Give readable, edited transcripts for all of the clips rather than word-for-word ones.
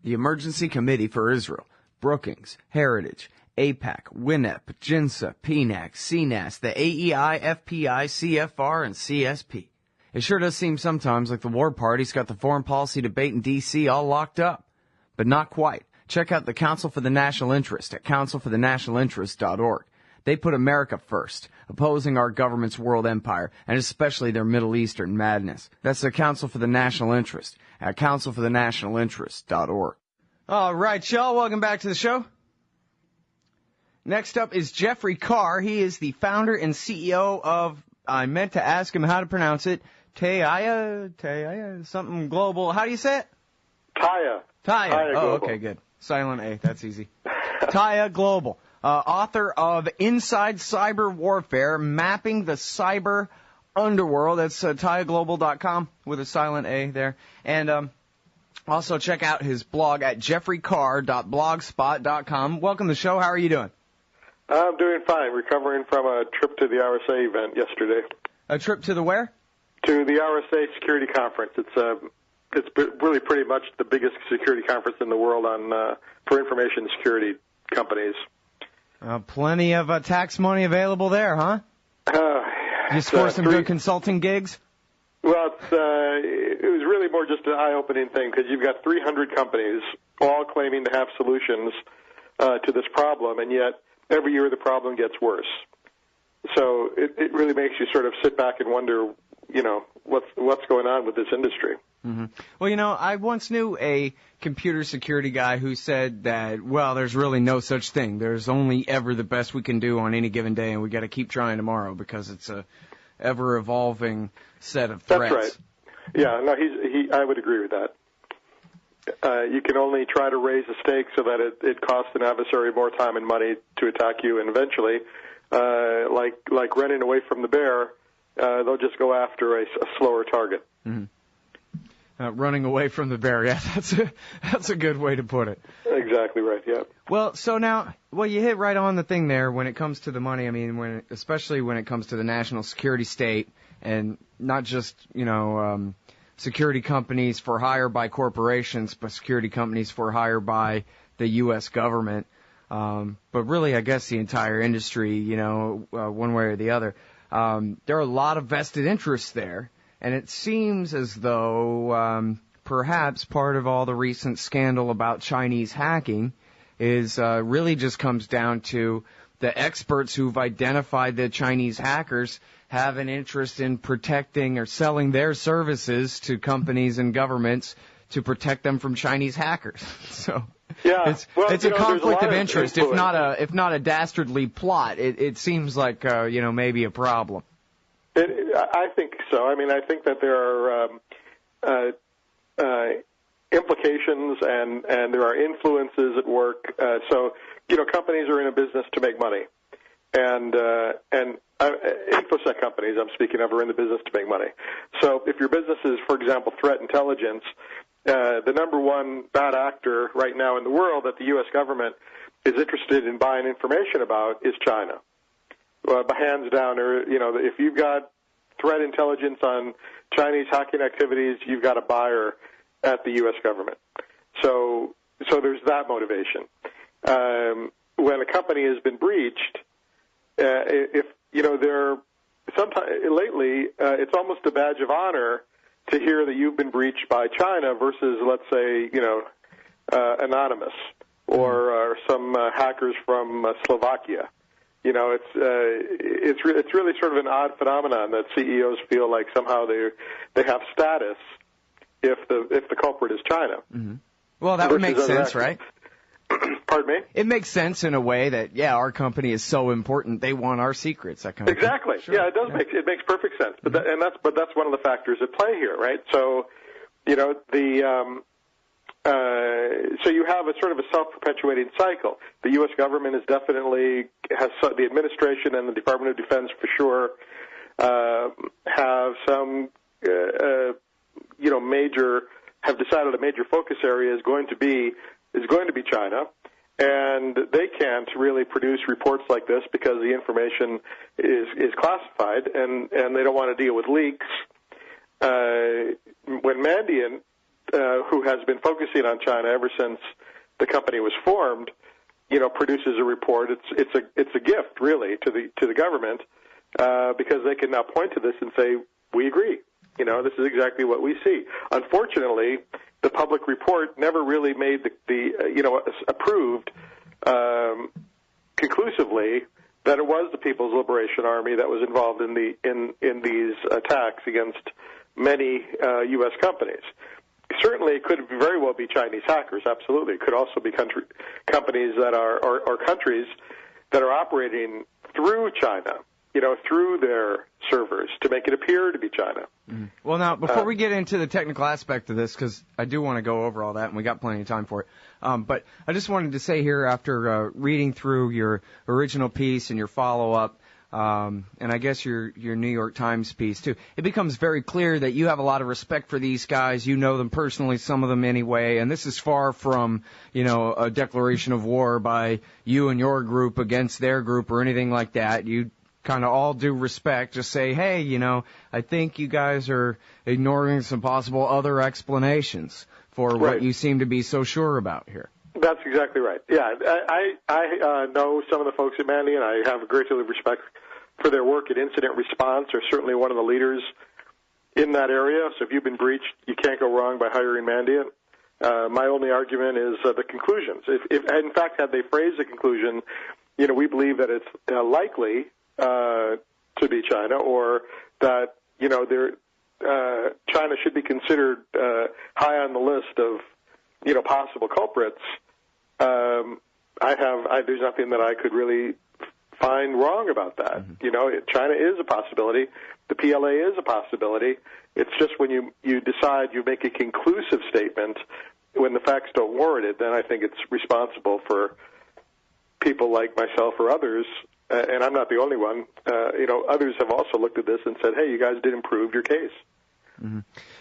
The Emergency Committee for Israel, Brookings, Heritage, AIPAC, WINEP, JINSA, PNAC, CNAS, the AEI, FPI, CFR, and CSP. It sure does seem sometimes like the war party's got the foreign policy debate in D.C. all locked up. But not quite. Check out the Council for the National Interest at councilforthenationalinterest.org. They put America first, opposing our government's world empire, and especially their Middle Eastern madness. That's the Council for the National Interest at councilforthenationalinterest.org. All right, y'all, welcome back to the show. Next up is Jeffrey Carr. He is the founder and CEO of, I meant to ask him how to pronounce it, Taia, something global. How do you say it? Taia. Taia. Oh, okay, good. Silent A, that's easy. Taia Global, author of Inside Cyber Warfare, Mapping the Cyber Underworld. That's TaiaGlobal.com with a silent A there. And also check out his blog at jeffreycarr.blogspot.com. Welcome to the show. How are you doing? I'm doing fine. Recovering from a trip to the RSA event yesterday. A trip to the where? To the RSA Security Conference. It's really pretty much the biggest security conference in the world on for information security companies. Plenty of tax money available there, huh? You score some good consulting gigs? Well, it was really more just an eye-opening thing because you've got 300 companies all claiming to have solutions to this problem, and yet every year the problem gets worse. So it really makes you sort of sit back and wonder, what's going on with this industry. Mm-hmm. Well, I once knew a computer security guy who said that, well, there's really no such thing. There's only ever the best we can do on any given day, and we got to keep trying tomorrow because it's a ever-evolving set of threats. That's right. Yeah, no, I would agree with that. You can only try to raise the stakes so that it costs an adversary more time and money to attack you, and eventually, like running away from the bear, they'll just go after a slower target. Mm-hmm. Running away from the bear, yeah, that's a good way to put it. Exactly right, yeah. Well, so now, you hit right on the thing there when it comes to the money. I mean, especially when it comes to the national security state, and not just, security companies for hire by corporations, but security companies for hire by the U.S. government. But really, I guess the entire industry, one way or the other. There are a lot of vested interests there. And it seems as though perhaps part of all the recent scandal about Chinese hacking is really just comes down to the experts who've identified that Chinese hackers have an interest in protecting or selling their services to companies and governments to protect them from Chinese hackers. So yeah, it's a conflict of interest, if not a dastardly plot. It seems like maybe a problem. I think so. I mean, I think that there are implications and there are influences at work. So, companies are in a business to make money, and InfoSec companies I'm speaking of are in the business to make money. So, if your business is, for example, threat intelligence, the number one bad actor right now in the world that the U.S. government is interested in buying information about is China. Hands down, if you've got threat intelligence on Chinese hacking activities, you've got a buyer at the U.S. government. So there's that motivation. When a company has been breached, lately, it's almost a badge of honor to hear that you've been breached by China versus, let's say, Anonymous or some hackers from Slovakia. It's really sort of an odd phenomenon that CEOs feel like somehow they have status if the culprit is China. Mm-hmm. Well, that would make sense, right? Pardon me? It makes sense in a way that our company is so important they want our secrets. That kind of exactly. Sure. Yeah, it makes perfect sense. But that's one of the factors at play here, right? So so you have a sort of a self-perpetuating cycle. The U.S. government has the administration and the Department of Defense for sure have some have decided a major focus area is going to be China, and they can't really produce reports like this because the information is classified, and they don't want to deal with leaks. When Mandiant who has been focusing on China ever since the company was formed, produces a report. It's a gift really to the government because they can now point to this and say, we agree. This is exactly what we see. Unfortunately, the public report never really made approved conclusively that it was the People's Liberation Army that was involved in these attacks against many U.S. companies. Certainly, it could very well be Chinese hackers. Absolutely, it could also be companies that are or countries that are operating through China, through their servers to make it appear to be China. Mm-hmm. Well, now before we get into the technical aspect of this, because I do want to go over all that, and we got plenty of time for it. But I just wanted to say here, after reading through your original piece and your follow-up, and I guess your New York Times piece too, it becomes very clear that you have a lot of respect for these guys. You know them personally, some of them anyway, and this is far from, a declaration of war by you and your group against their group or anything like that. You kind of all due respect, just say, hey, I think you guys are ignoring some possible other explanations for what you seem to be so sure about here. That's exactly right. Yeah, I know some of the folks at Mandiant. I have a great deal of respect for their work at incident response. They're certainly one of the leaders in that area. So if you've been breached, you can't go wrong by hiring Mandiant. My only argument is the conclusions. If in fact, had they phrased the conclusion, we believe that it's likely to be China, or that China should be considered high on the list of possible culprits. There's nothing that I could really find wrong about that. Mm-hmm. China is a possibility. The PLA is a possibility. It's just when you decide you make a conclusive statement when the facts don't warrant it, then I think it's responsible for people like myself or others. And I'm not the only one. Others have also looked at this and said, hey, you guys did improve your case. Mm-hmm.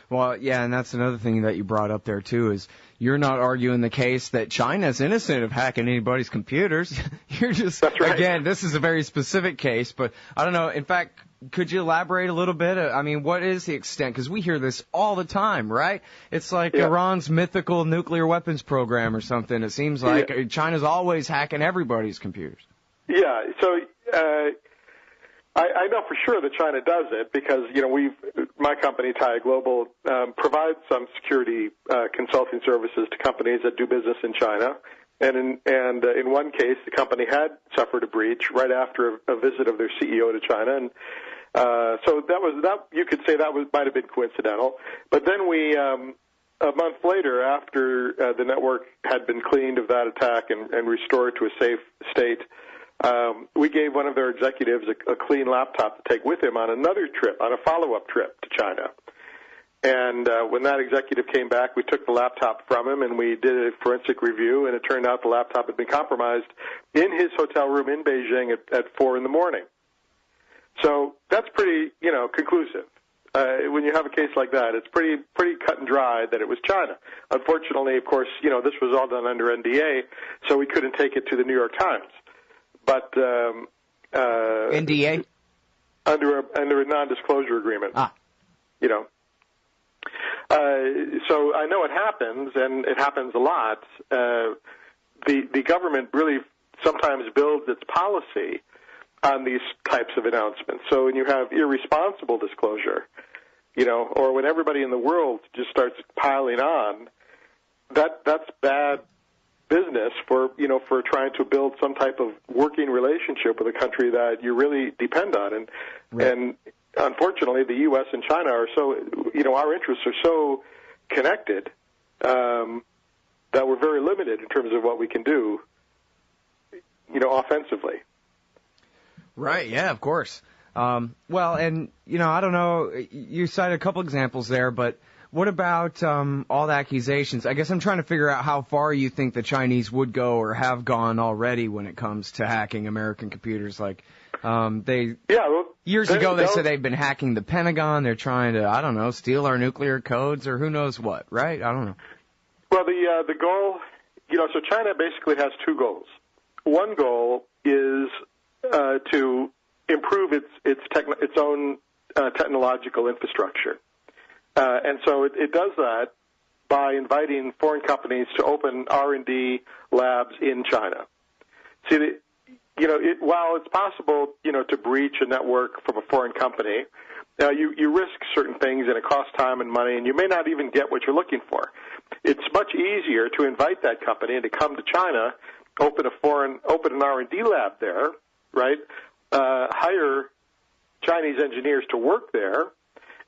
Well, yeah, and that's another thing that you brought up there, too, is you're not arguing the case that China's innocent of hacking anybody's computers. You're just, that's right. Again, this is a very specific case, but I don't know. In fact, could you elaborate a little bit? I mean, what is the extent? Because we hear this all the time, right? It's like Iran's mythical nuclear weapons program or something. It seems like China's always hacking everybody's computers. Yeah, so I know for sure that China does it because, my company, Taia Global, provides some security consulting services to companies that do business in China. And in one case, the company had suffered a breach right after a visit of their CEO to China. And so that you could say that might have been coincidental. But then we, a month later, after the network had been cleaned of that attack and restored to a safe state, we gave one of their executives a clean laptop to take with him on another trip, on a follow-up trip to China. And when that executive came back, we took the laptop from him and we did a forensic review, and it turned out the laptop had been compromised in his hotel room in Beijing at 4 in the morning. So that's pretty, conclusive. When you have a case like that, it's pretty cut and dry that it was China. Unfortunately, of course, this was all done under NDA, so we couldn't take it to the New York Times. But NDA under a non-disclosure agreement. So I know it happens, and it happens a lot. The government really sometimes builds its policy on these types of announcements. So when you have irresponsible disclosure, or when everybody in the world just starts piling on, that's bad business for trying to build some type of working relationship with a country that you really depend on. And unfortunately, the U.S. and China are so, our interests are so connected that we're very limited in terms of what we can do, offensively. Right, yeah, of course. Well, and, I don't know, you cited a couple examples there, but what about all the accusations? I guess I'm trying to figure out how far you think the Chinese would go or have gone already when it comes to hacking American computers. Like, years ago they said they've been hacking the Pentagon. They're trying to, steal our nuclear codes or who knows what, right? I don't know. Well, the goal, so China basically has two goals. One goal is to improve its own technological infrastructure. And so it does that by inviting foreign companies to open R&D labs in China. See, while it's possible, to breach a network from a foreign company, you risk certain things, and it costs time and money, and you may not even get what you're looking for. It's much easier to invite that company to come to China, open an R&D lab there, right? Hire Chinese engineers to work there,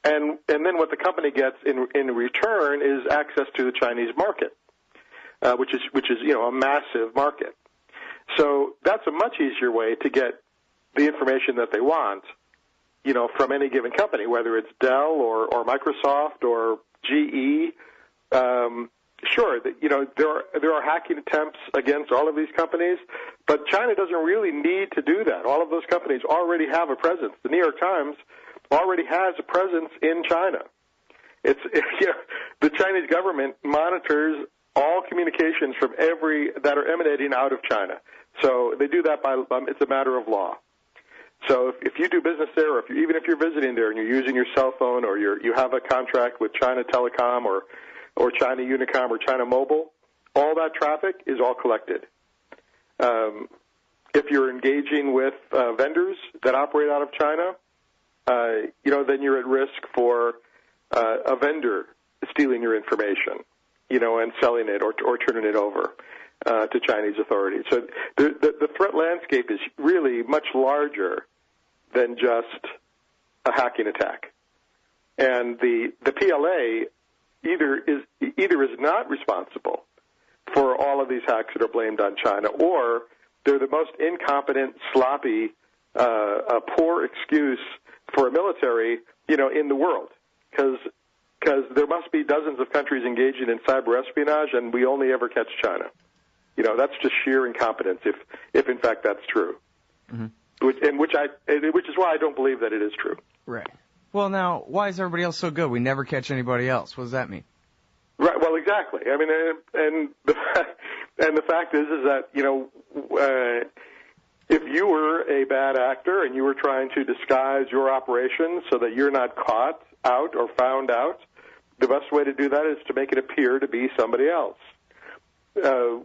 and then what the company gets in return is access to the Chinese market, which is a massive market. So that's a much easier way to get the information that they want, from any given company, whether it's Dell or Microsoft or GE. Sure, there are hacking attempts against all of these companies, but China doesn't really need to do that. All of those companies already have a presence. The New York Times already has a presence in China. The Chinese government monitors all communications that are emanating out of China. So they do that it's a matter of law. So if you do business there, or even if you're visiting there and you're using your cell phone, or you have a contract with China Telecom or China Unicom or China Mobile, all that traffic is all collected. If you're engaging with vendors that operate out of China, then you're at risk for a vendor stealing your information, and selling it or turning it over to Chinese authorities. So the threat landscape is really much larger than just a hacking attack. And the PLA either is not responsible for all of these hacks that are blamed on China, or they're the most incompetent, sloppy, poor excuse for a military, in the world, because there must be dozens of countries engaging in cyber espionage, and we only ever catch China. That's just sheer incompetence, if in fact that's true. Mm-hmm. Which is why I don't believe that it is true. Right. Well, now, why is everybody else so good? We never catch anybody else. What does that mean? Right. Well, exactly. I mean, and the fact is that if you were a bad actor and you were trying to disguise your operations so that you're not caught out or found out, the best way to do that is to make it appear to be somebody else.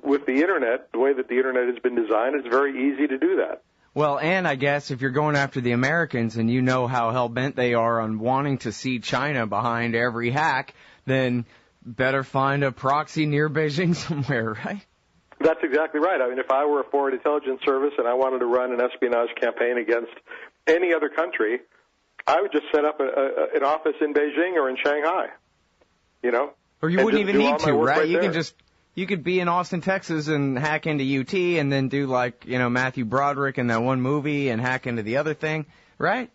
With the Internet, the way that the Internet has been designed, it's very easy to do that. Well, and I guess if you're going after the Americans and you know how hell-bent they are on wanting to see China behind every hack, then better find a proxy near Beijing somewhere, right? That's exactly right. I mean, if I were a foreign intelligence service and I wanted to run an espionage campaign against any other country, I would just set up an office in Beijing or in Shanghai, Or you wouldn't even need to, right? You could be in Austin, Texas, and hack into UT, and then do Matthew Broderick in that one movie, and hack into the other thing, right?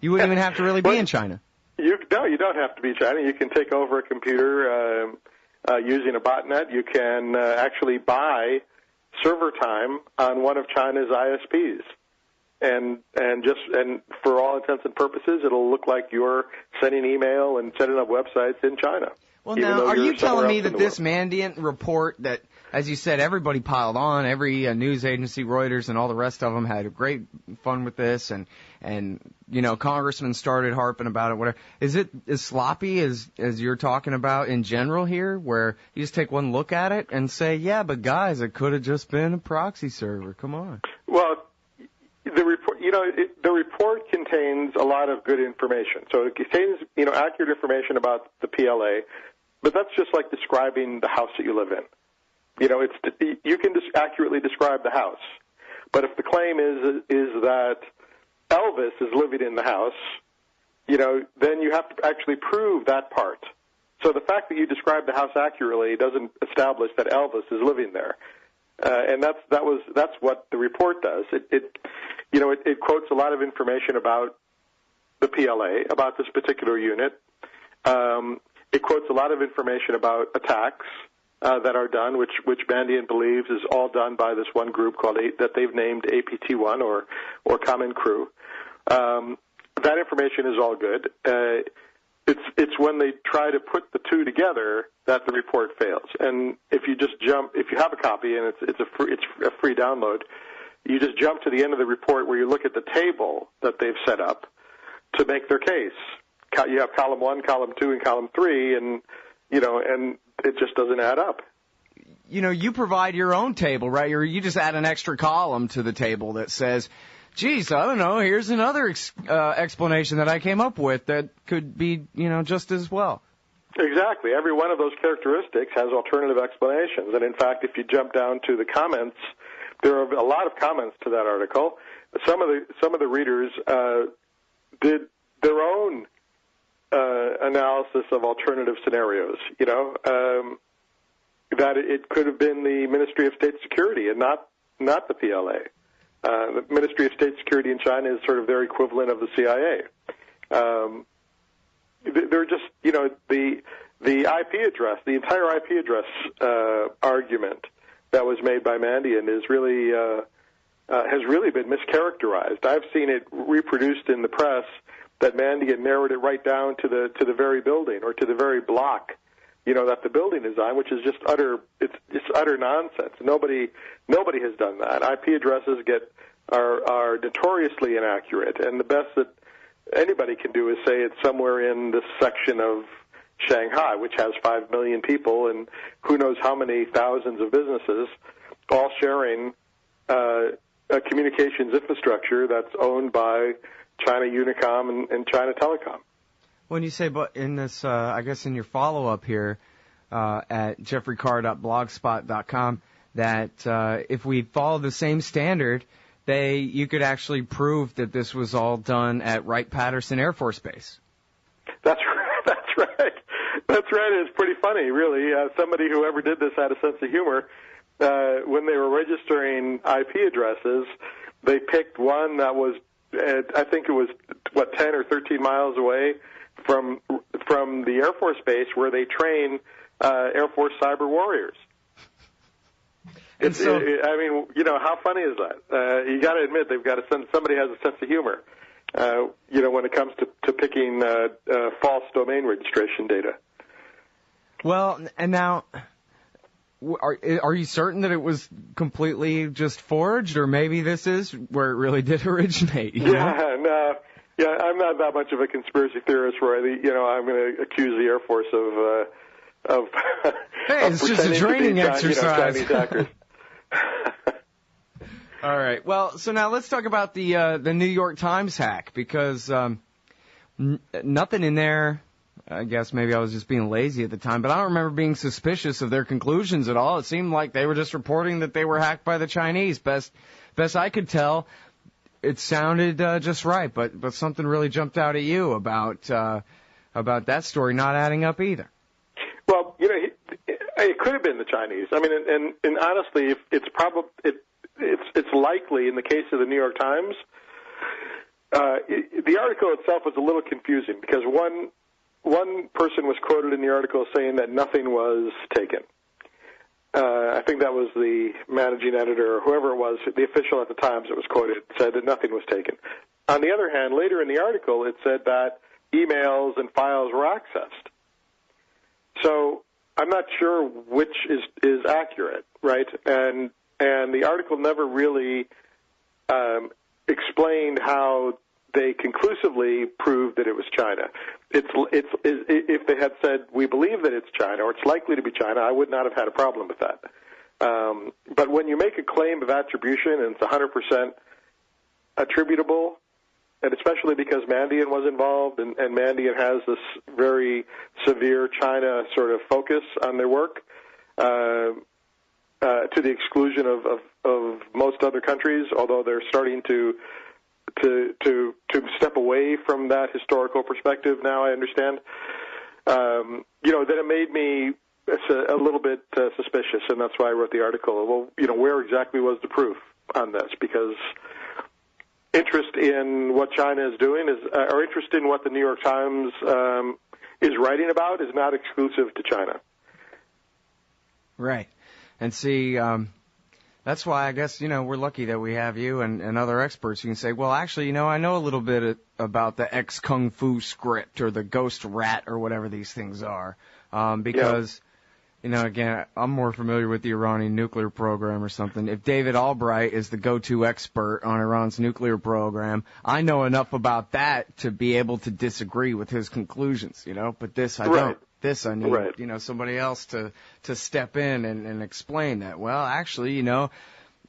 You wouldn't even have to really be in China. You don't have to be China. You can take over a computer using a botnet. You can actually buy server time on one of China's ISPs, and for all intents and purposes, it'll look like you're sending email and setting up websites in China. Well, now, are you telling me that this Mandiant report that, as you said, everybody piled on, every news agency, Reuters, and all the rest of them had great fun with this, and congressmen started harping about it, whatever. Is it as sloppy as you're talking about in general here, where you just take one look at it and say, yeah, but guys, it could have just been a proxy server. Come on. Well, the report contains a lot of good information. So it contains, accurate information about the PLA, but that's just like describing the house that you live in. You can just accurately describe the house, but if the claim is that Elvis is living in the house, then you have to actually prove that part. So the fact that you describe the house accurately doesn't establish that Elvis is living there. And that's what the report does. It quotes a lot of information about the PLA, about this particular unit. It quotes a lot of information about attacks that are done, which Mandiant believes is all done by this one group that they've named A.P.T. or Common Crew. That information is all good. It's when they try to put the two together that the report fails. And if you have a copy and it's a free download, you just jump to the end of the report where you look at the table that they've set up to make their case. You have column 1, column 2, and column 3, and it just doesn't add up. You know, you provide your own table, right? Or you just add an extra column to the table that says, geez, I don't know, here's another explanation that I came up with that could be, you know, just as well. Exactly. Every one of those characteristics has alternative explanations. And in fact, if you jump down to the comments, there are a lot of comments to that article. Some of the readers did their own analysis of alternative scenarios, you know, that it could have been the Ministry of State Security and not the PLA. The Ministry of State Security in China is sort of their equivalent of the CIA. They're just, you know, the IP address, the entire IP address argument that was made by Mandiant is really has really been mischaracterized. I've seen it reproduced in the press that Mandiant narrowed it right down to the very building or to the very block, you know, that the building is on, which is just utter nonsense. Nobody has done that. IP addresses are notoriously inaccurate, and the best that anybody can do is say it's somewhere in this section of Shanghai, which has 5 million people and who knows how many thousands of businesses, all sharing a communications infrastructure that's owned by China Unicom and China Telecom. When you say, but in this, I guess in your follow-up here at jeffreycarr.blogspot.com, that if we follow the same standard, you could actually prove that this was all done at Wright-Patterson Air Force Base. That's right. That's right. It's pretty funny, really. Somebody who ever did this had a sense of humor. When they were registering IP addresses, they picked one that was, I think it was, 10 or 13 miles away from the Air Force Base where they train Air Force cyber warriors. I mean, you know, how funny is that? You got to admit somebody has a sense of humor, you know, when it comes to picking false domain registration data. Well, and now, are you certain that it was completely just forged, or maybe this is where it really did originate? You know? No. Yeah, I'm not that much of a conspiracy theorist where I'm going to accuse the Air Force of hey, it's just a training exercise. Chinese hackers. All right. Well, so now let's talk about the New York Times hack, because nothing in there. I guess maybe I was just being lazy at the time, but I don't remember being suspicious of their conclusions at all. It seemed like they were just reporting that they were hacked by the Chinese. Best I could tell, it sounded just right, but something really jumped out at you about that story not adding up either. Well, you know, it could have been the Chinese. I mean, and honestly, it's likely in the case of the New York Times. The article itself was a little confusing because one person was quoted in the article saying that nothing was taken. I think that was the managing editor or whoever it was, the official at the Times that was quoted, said that nothing was taken. On the other hand, later in the article, it said that emails and files were accessed. So I'm not sure which is accurate, right? And the article never really explained how they conclusively proved that it was China. If they had said, we believe that it's China, or it's likely to be China, I would not have had a problem with that. But when you make a claim of attribution and it's 100% attributable, and especially because Mandiant was involved, and Mandiant has this very severe China sort of focus on their work, to the exclusion of most other countries, although they're starting to step away from that historical perspective now, I understand. You know, then it made me a little bit suspicious, and that's why I wrote the article. Well, you know, where exactly was the proof on this? Because interest in what China is doing or interest in what the New York Times is writing about is not exclusive to China. Right. And see, that's why I guess, you know, we're lucky that we have you and other experts who can say, well, actually, you know, I know a little bit about the ex-Kung Fu script or the ghost rat or whatever these things are. Because, you know, again, I'm more familiar with the Iranian nuclear program or something. If David Albright is the go-to expert on Iran's nuclear program, I know enough about that to be able to disagree with his conclusions, you know, but this I don't. this. I need, somebody else to step in and explain that. Well, actually,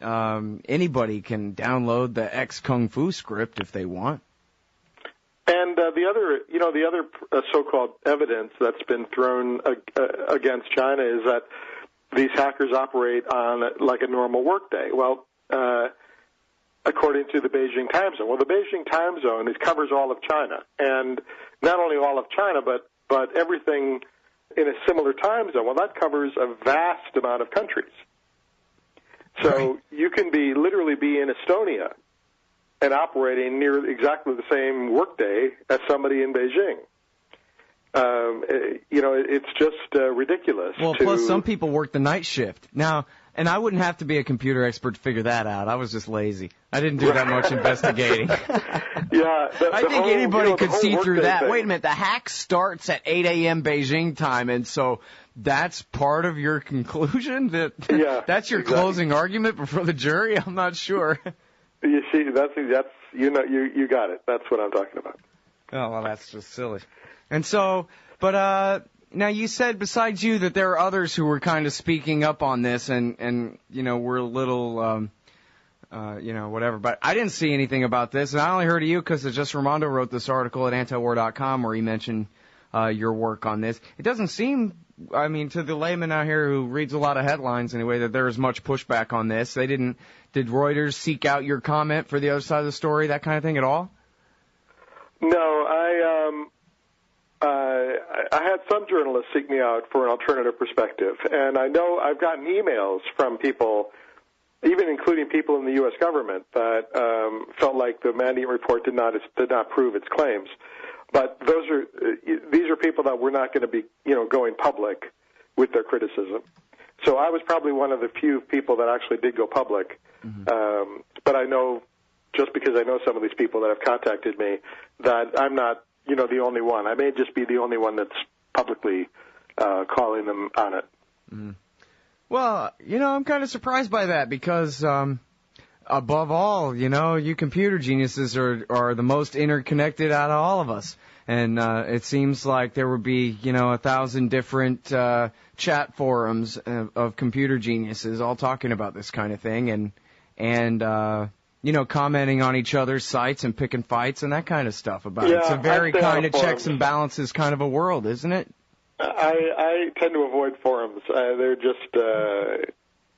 anybody can download the X Kung Fu script if they want. And the other so-called evidence that's been thrown against China is that these hackers operate on like a normal workday. Well, according to the Beijing time zone. Well, the Beijing time zone covers all of China, and not only all of China, but everything in a similar time zone. Well, that covers a vast amount of countries. So you can literally be in Estonia and operating near exactly the same workday as somebody in Beijing. It's just ridiculous. Well, plus some people work the night shift. Now, and I wouldn't have to be a computer expert to figure that out. I was just lazy. I didn't do that much investigating. I think anybody could see through that. Wait a minute, the hack starts at 8 a.m. Beijing time, and so that's part of your conclusion? That's your closing argument before the jury? I'm not sure. You see, you got it. That's what I'm talking about. Oh, well, that's just silly. And so, but now you said besides you that there are others who were kind of speaking up on this and were a little, whatever. But I didn't see anything about this, and I only heard of you because Just Ramondo wrote this article at antiwar.com where he mentioned your work on this. It doesn't seem, to the layman out here who reads a lot of headlines anyway, that there is much pushback on this. Did Reuters seek out your comment for the other side of the story, that kind of thing at all? No, I had some journalists seek me out for an alternative perspective, and I know I've gotten emails from people, even including people in the U.S. government, that felt like the Mandiant report did not prove its claims. But these are people that were not going to be, going public with their criticism. So I was probably one of the few people that actually did go public. Mm-hmm. But I know, just because I know some of these people that have contacted me, that I'm not, the only one. I may just be the only one that's publicly calling them on it. Mm-hmm. Well, I'm kind of surprised by that because, above all, you computer geniuses are the most interconnected out of all of us. And it seems like there would be, 1,000 different chat forums of computer geniuses all talking about this kind of thing and commenting on each other's sites and picking fights and that kind of stuff about it. It's a very kind of checks and balances kind of a world, isn't it? I tend to avoid forums. They're just...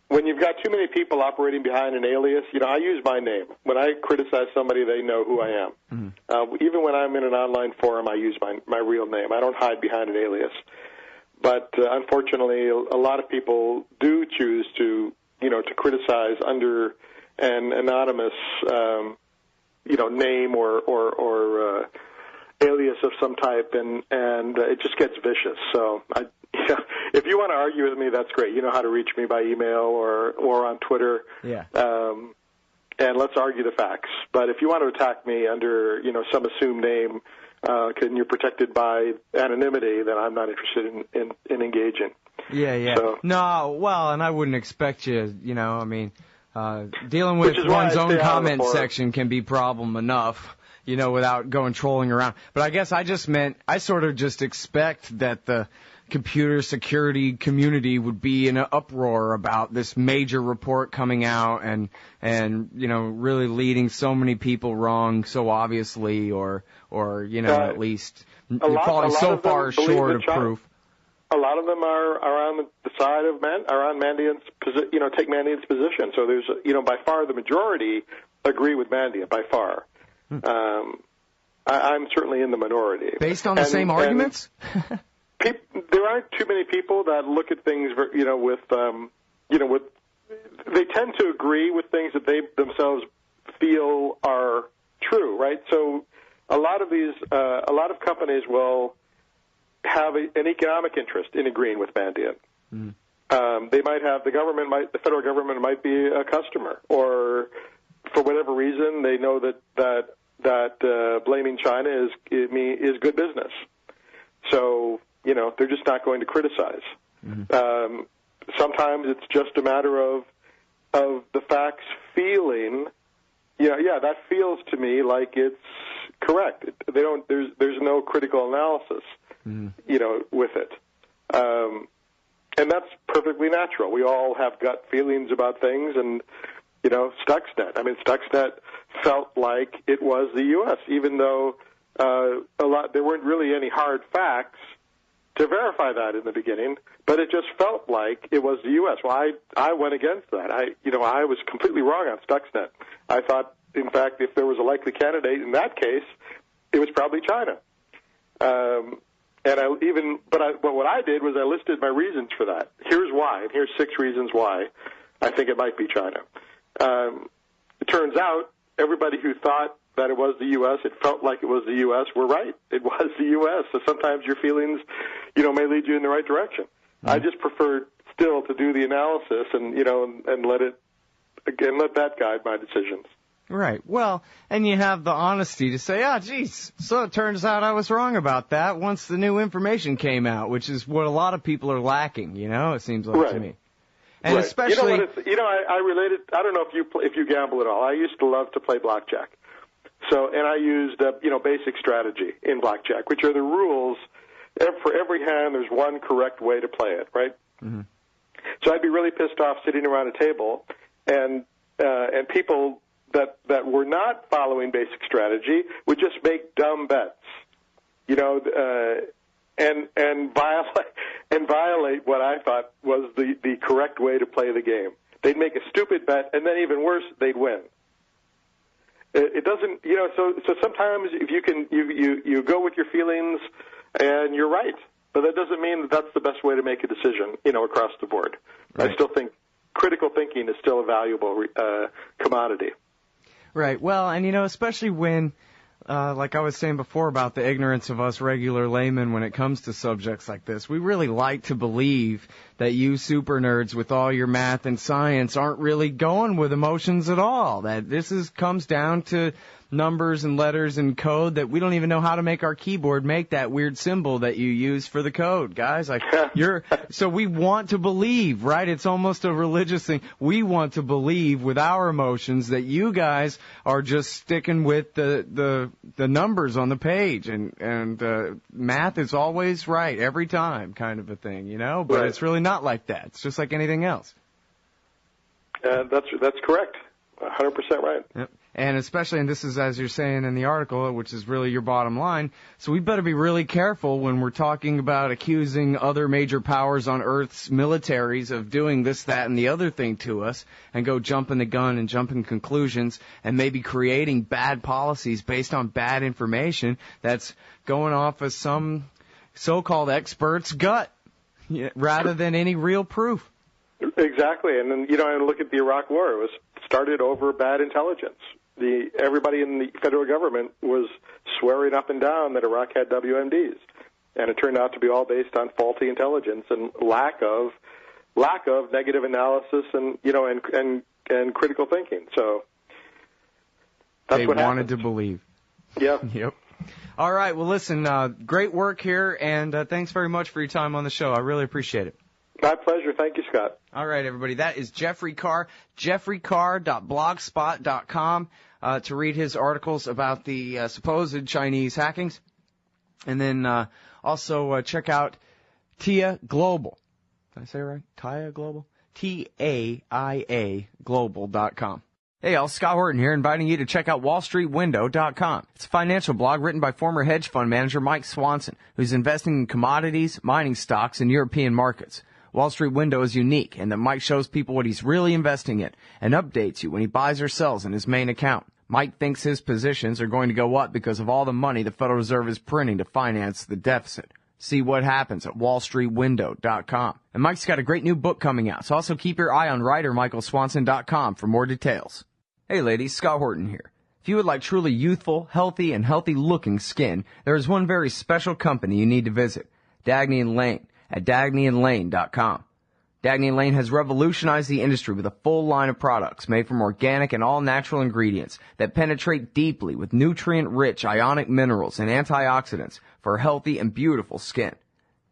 when you've got too many people operating behind an alias, I use my name. When I criticize somebody, they know who I am. Mm-hmm. Even when I'm in an online forum, I use my real name. I don't hide behind an alias. But unfortunately, a lot of people do choose to criticize under an anonymous, name or alias of some type, and it just gets vicious. So if you want to argue with me, that's great. You know how to reach me by email or on Twitter. Yeah. And let's argue the facts. But if you want to attack me under some assumed name, and you're protected by anonymity, then I'm not interested in engaging. Yeah. So, no, well, and I wouldn't expect you. Dealing with one's own comment section can be problem enough. Without going trolling around. But I guess I just meant, I sort of just expect that the computer security community would be in an uproar about this major report coming out and really leading so many people wrong so obviously or at least falling so far short of proof. A lot of them are on the side of Mandiant's take Mandiant's position. So there's, by far the majority agree with Mandiant, by far. I'm certainly in the minority. Based on the same arguments? There aren't too many people that look at things, they tend to agree with things that they themselves feel are true, right? So a lot of companies will have an economic interest in agreeing with Mandiant. Mm. They might have the federal government might be a customer, or for whatever reason they know that blaming China is good business. So they're just not going to criticize. Mm-hmm. Sometimes it's just a matter of the facts feeling. That feels to me like it's correct. There's no critical analysis. with it. And that's perfectly natural. We all have gut feelings about things, and, Stuxnet. I mean, Stuxnet felt like it was the U.S., even though there weren't really any hard facts to verify that in the beginning, but it just felt like it was the U.S. Well, I went against that. I was completely wrong on Stuxnet. I thought, in fact, if there was a likely candidate in that case, it was probably China. But what I did was I listed my reasons for that. Here's why, and here's 6 reasons why I think it might be China. It turns out everybody who thought that it was the U.S., it felt like it was the U.S., were right. It was the U.S., so sometimes your feelings, may lead you in the right direction. Mm-hmm. I just prefer still to do the analysis and let that guide my decisions. Right. Well, and you have the honesty to say, so it turns out I was wrong about that once the new information came out, which is what a lot of people are lacking, it seems like to me. And right. especially... I related, I don't know if you gamble at all. I used to love to play blackjack. And I used, basic strategy in blackjack, which are the rules. For every hand, there's one correct way to play it, right? Mm-hmm. So I'd be really pissed off sitting around a table, and people that were not following basic strategy would just make dumb bets, and violate what I thought was the correct way to play the game. They'd make a stupid bet, and then even worse, they'd win. It doesn't, so sometimes if you go with your feelings and you're right, but that doesn't mean that that's the best way to make a decision, across the board. Right. I still think critical thinking is still a valuable commodity. Right. Well, and, especially when, like I was saying before about the ignorance of us regular laymen when it comes to subjects like this, we really like to believe that you super nerds with all your math and science aren't really going with emotions at all, that this comes down to numbers and letters and code that we don't even know how to make our keyboard make that weird symbol that you use for the code, guys. So we want to believe, right? It's almost a religious thing. We want to believe with our emotions that you guys are just sticking with the numbers on the page, and math is always right every time, kind of a thing, but right. It's really not like that. It's just like anything else. That's correct. 100% right. Yep. And especially, and this is as you're saying in the article, which is really your bottom line, so we better be really careful when we're talking about accusing other major powers on Earth's militaries of doing this, that, and the other thing to us, and go jumping the gun and jumping conclusions and maybe creating bad policies based on bad information that's going off of some so-called expert's gut rather than any real proof. Exactly. And then, I look at the Iraq War. It was started over bad intelligence. Everybody in the federal government was swearing up and down that Iraq had WMDs, and it turned out to be all based on faulty intelligence and lack of negative analysis and and critical thinking. So that's they what wanted happened. To believe. Yeah. Yep. All right. Well, listen. Great work here, and thanks very much for your time on the show. I really appreciate it. My pleasure. Thank you, Scott. All right, everybody. That is Jeffrey Carr, jeffreycarr.blogspot.com, to read his articles about the supposed Chinese hackings. And then also check out Taia Global. Did I say it right? Taia Global? TAIA Global.com. Hey, y'all, Scott Horton here, inviting you to check out WallStreetWindow.com. It's a financial blog written by former hedge fund manager Mike Swanson, who's investing in commodities, mining stocks, and European markets. Wall Street Window is unique in that Mike shows people what he's really investing in and updates you when he buys or sells in his main account. Mike thinks his positions are going to go up because of all the money the Federal Reserve is printing to finance the deficit. See what happens at WallStreetWindow.com. And Mike's got a great new book coming out, so also keep your eye on WriterMichaelSwanson.com for more details. Hey ladies, Scott Horton here. If you would like truly youthful, healthy, and healthy-looking skin, there is one very special company you need to visit, Dagny & Lane at DagnyandLane.com. Dagny & Lane has revolutionized the industry with a full line of products made from organic and all-natural ingredients that penetrate deeply with nutrient-rich ionic minerals and antioxidants for healthy and beautiful skin.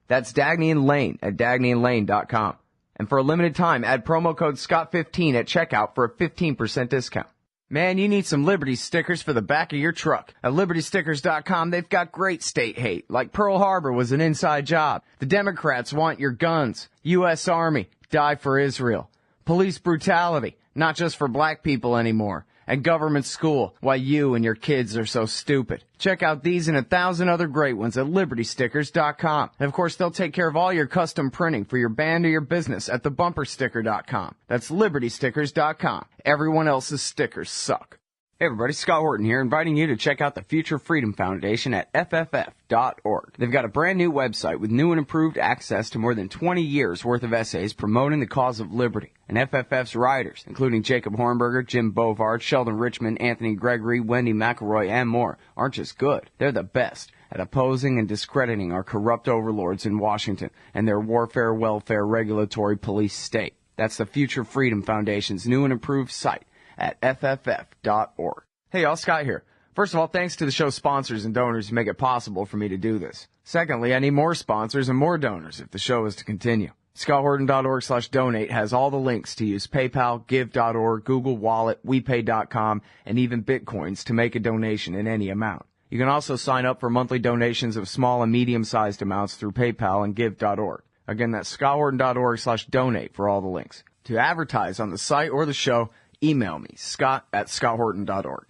That's Dagny & Lane at DagnyandLane.com. And for a limited time, add promo code SCOTT15 at checkout for a 15% discount. Man, you need some Liberty stickers for the back of your truck. At LibertyStickers.com, they've got great state hate, like Pearl Harbor was an inside job. The Democrats want your guns. U.S. Army, die for Israel. Police brutality, not just for black people anymore. And government school, why you and your kids are so stupid. Check out these and 1,000 other great ones at LibertyStickers.com. And of course, they'll take care of all your custom printing for your band or your business at TheBumperSticker.com. That's LibertyStickers.com. Everyone else's stickers suck. Hey everybody, Scott Horton here, inviting you to check out the Future Freedom Foundation at FFF.org. They've got a brand new website with new and improved access to more than 20 years worth of essays promoting the cause of liberty. And FFF's writers, including Jacob Hornberger, Jim Bovard, Sheldon Richmond, Anthony Gregory, Wendy McElroy, and more, aren't just good. They're the best at opposing and discrediting our corrupt overlords in Washington and their warfare, welfare, regulatory police state. That's the Future Freedom Foundation's new and improved site at FFF.org. Hey y'all, Scott here. First of all, thanks to the show's sponsors and donors who make it possible for me to do this. Secondly, I need more sponsors and more donors if the show is to continue. ScottHorton.org/donate has all the links to use PayPal, Give.org, Google Wallet, WePay.com, and even Bitcoins to make a donation in any amount. You can also sign up for monthly donations of small and medium-sized amounts through PayPal and Give.org. Again, that's ScottHorton.org/donate for all the links. To advertise on the site or the show, email me, scott@scotthorton.org.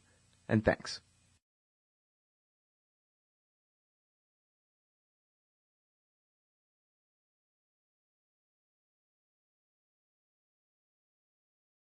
And thanks.